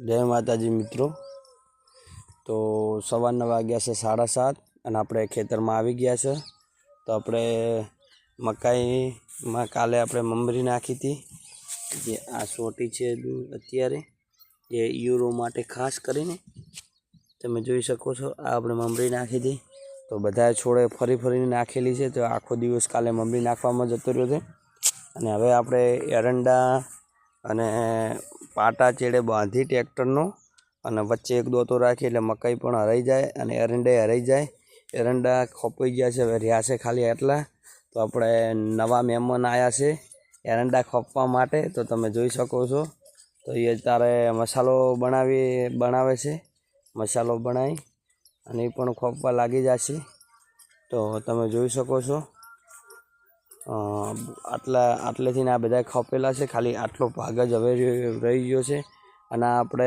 જય માતાજી મિત્રો। તો સવારના વાગ્યા છે 7:30 અને આપણે ખેતરમાં આવી ગયા છે। તો આપણે મકાઈમાં કાલે આપણે મમરી નાખી હતી, જે આ સોટી છે અત્યારે જે યુરો માટે ખાસ કરીને તમે જોઈ શકો છો। આ આપણે મમરી નાખી હતી, તો બધા છોડે ફરીને નાખેલી છે। તો આખો દિવસ કાલે મમરી નાખવામાં જતો રહ્યો છે અને હવે આપણે એરંડા અને પાટા ચેડે બાંધી ટ્રેક્ટરનો અને વચ્ચે એક દોતો રાખી એટલે મકાઈ પણ હરાઈ જાય અને એરંડા હરાઈ જાય। એરંડા ખોપાઈ ગયા છે, હવે રહ્યા છે ખાલી એટલા। તો આપણે નવા મહેમાન આવ્યા છે એરંડા ખોપવા માટે, તો તમે જોઈ શકો છો। તો એ તારે મસાલો બનાવે છે, મસાલો બનાવી અને એ પણ ખોપવા લાગી જશે। તો તમે જોઈ શકો છો આટલેથી આ બધા ખપેલા છે, ખાલી આટલો ભાગ જ હવે રહી ગયો છે। અને આપણે